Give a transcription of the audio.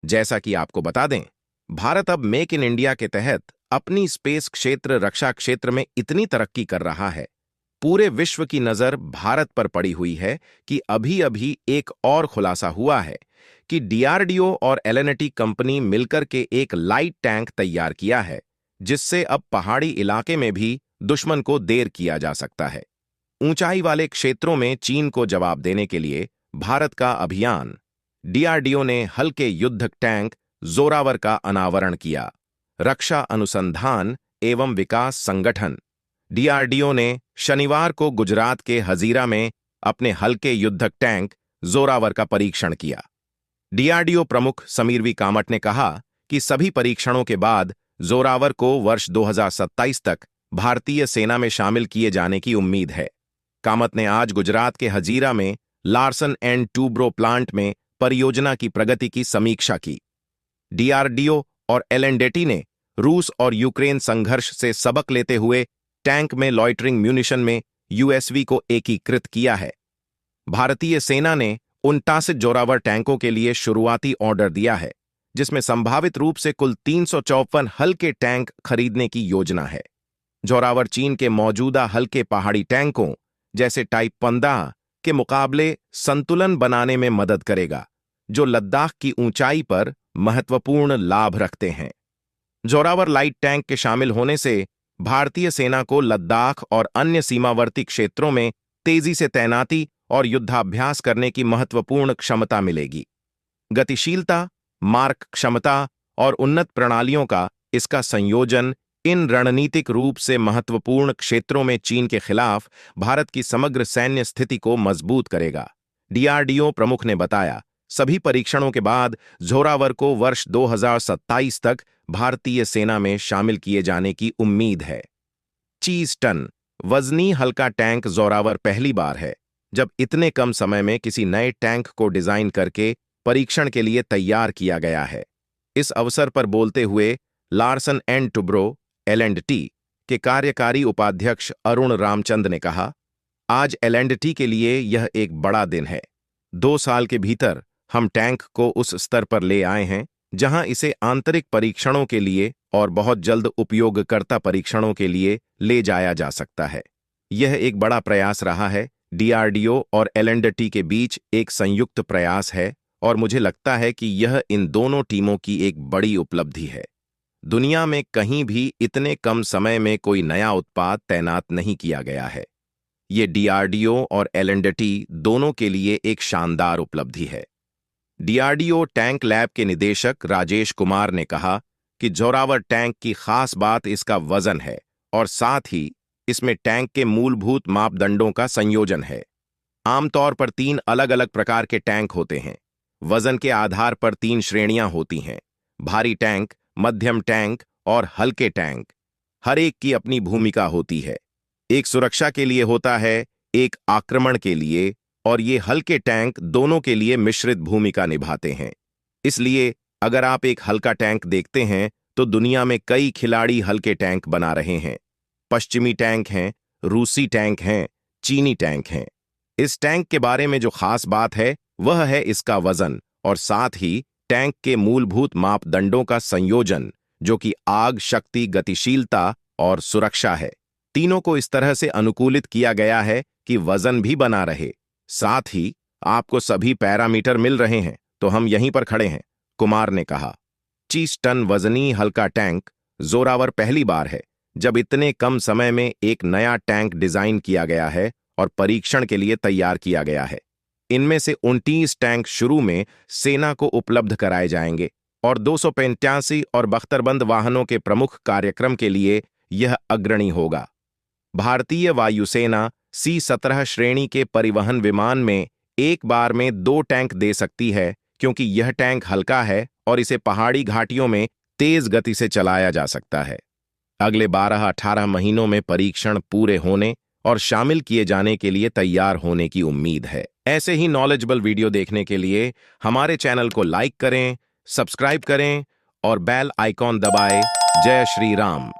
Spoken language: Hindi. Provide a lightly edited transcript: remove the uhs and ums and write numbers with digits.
जैसा कि आपको बता दें, भारत अब मेक इन इंडिया के तहत अपनी स्पेस क्षेत्र रक्षा क्षेत्र में इतनी तरक्की कर रहा है। पूरे विश्व की नजर भारत पर पड़ी हुई है कि अभी अभी एक और खुलासा हुआ है कि डीआरडीओ और एलएनटी कंपनी मिलकर के एक लाइट टैंक तैयार किया है, जिससे अब पहाड़ी इलाके में भी दुश्मन को देर किया जा सकता है। ऊंचाई वाले क्षेत्रों में चीन को जवाब देने के लिए भारत का अभियान, डीआरडीओ ने हल्के युद्धक टैंक जोरावर का अनावरण किया। रक्षा अनुसंधान एवं विकास संगठन डीआरडीओ ने शनिवार को गुजरात के हजीरा में अपने हल्के युद्धक टैंक जोरावर का परीक्षण किया। डीआरडीओ प्रमुख समीर वी कामत ने कहा कि सभी परीक्षणों के बाद जोरावर को वर्ष 2027 तक भारतीय सेना में शामिल किए जाने की उम्मीद है। कामत ने आज गुजरात के हजीरा में लार्सन एंड टूब्रो प्लांट में परियोजना की प्रगति की समीक्षा की। डीआरडीओ और एलएनटी ने रूस और यूक्रेन संघर्ष से सबक लेते हुए टैंक में लॉइटरिंग म्यूनिशन में यूएसवी को एकीकृत किया है। भारतीय सेना ने 49 जोरावर टैंकों के लिए शुरुआती ऑर्डर दिया है, जिसमें संभावित रूप से कुल 354 हल्के टैंक खरीदने की योजना है। जोरावर चीन के मौजूदा हल्के पहाड़ी टैंकों जैसे टाइप 15 के मुकाबले संतुलन बनाने में मदद करेगा, जो लद्दाख की ऊंचाई पर महत्वपूर्ण लाभ रखते हैं। जोरावर लाइट टैंक के शामिल होने से भारतीय सेना को लद्दाख और अन्य सीमावर्ती क्षेत्रों में तेजी से तैनाती और युद्धाभ्यास करने की महत्वपूर्ण क्षमता मिलेगी। गतिशीलता, मार्क क्षमता और उन्नत प्रणालियों का इसका संयोजन इन रणनीतिक रूप से महत्वपूर्ण क्षेत्रों में चीन के खिलाफ भारत की समग्र सैन्य स्थिति को मजबूत करेगा। डीआरडीओ प्रमुख ने बताया, सभी परीक्षणों के बाद जोरावर को वर्ष 2027 तक भारतीय सेना में शामिल किए जाने की उम्मीद है। 30 टन वजनी हल्का टैंक जोरावर पहली बार है जब इतने कम समय में किसी नए टैंक को डिजाइन करके परीक्षण के लिए तैयार किया गया है। इस अवसर पर बोलते हुए लार्सन एंड टूब्रो एलएनटी के कार्यकारी उपाध्यक्ष अरुण रामचंद ने कहा, आज एलएनटी के लिए यह एक बड़ा दिन है। 2 साल के भीतर हम टैंक को उस स्तर पर ले आए हैं जहां इसे आंतरिक परीक्षणों के लिए और बहुत जल्द उपयोगकर्ता परीक्षणों के लिए ले जाया जा सकता है। यह एक बड़ा प्रयास रहा है। डीआरडीओ और एलएनटी के बीच एक संयुक्त प्रयास है और मुझे लगता है कि यह इन दोनों टीमों की एक बड़ी उपलब्धि है। दुनिया में कहीं भी इतने कम समय में कोई नया उत्पाद तैनात नहीं किया गया है। ये डीआरडीओ और एलएनटी दोनों के लिए एक शानदार उपलब्धि है। डीआरडीओ टैंक लैब के निदेशक राजेश कुमार ने कहा कि जोरावर टैंक की खास बात इसका वजन है और साथ ही इसमें टैंक के मूलभूत मापदंडों का संयोजन है। आमतौर पर 3 अलग-अलग प्रकार के टैंक होते हैं। वजन के आधार पर 3 श्रेणियां होती हैं: भारी टैंक, मध्यम टैंक और हल्के टैंक। हर एक की अपनी भूमिका होती है। एक सुरक्षा के लिए होता है, एक आक्रमण के लिए, और ये हल्के टैंक दोनों के लिए मिश्रित भूमिका निभाते हैं। इसलिए अगर आप एक हल्का टैंक देखते हैं तो दुनिया में कई खिलाड़ी हल्के टैंक बना रहे हैं। पश्चिमी टैंक हैं, रूसी टैंक हैं, चीनी टैंक हैं। इस टैंक के बारे में जो खास बात है वह है इसका वजन और साथ ही टैंक के मूलभूत मापदंडों का संयोजन, जो कि आग, शक्ति, गतिशीलता और सुरक्षा है। तीनों को इस तरह से अनुकूलित किया गया है कि वजन भी बना रहे, साथ ही आपको सभी पैरामीटर मिल रहे हैं, तो हम यहीं पर खड़े हैं, कुमार ने कहा। 30 टन वजनी हल्का टैंक जोरावर पहली बार है जब इतने कम समय में एक नया टैंक डिजाइन किया गया है और परीक्षण के लिए तैयार किया गया है। इनमें से 29 टैंक शुरू में सेना को उपलब्ध कराए जाएंगे और 285 और बख्तरबंद वाहनों के प्रमुख कार्यक्रम के लिए यह अग्रणी होगा। भारतीय वायुसेना C-17 श्रेणी के परिवहन विमान में एक बार में 2 टैंक दे सकती है, क्योंकि यह टैंक हल्का है और इसे पहाड़ी घाटियों में तेज गति से चलाया जा सकता है। अगले 12-18 महीनों में परीक्षण पूरे होने और शामिल किए जाने के लिए तैयार होने की उम्मीद है। ऐसे ही नॉलेजेबल वीडियो देखने के लिए हमारे चैनल को लाइक करें, सब्सक्राइब करें और बेल आइकॉन दबाएं। जय श्री राम।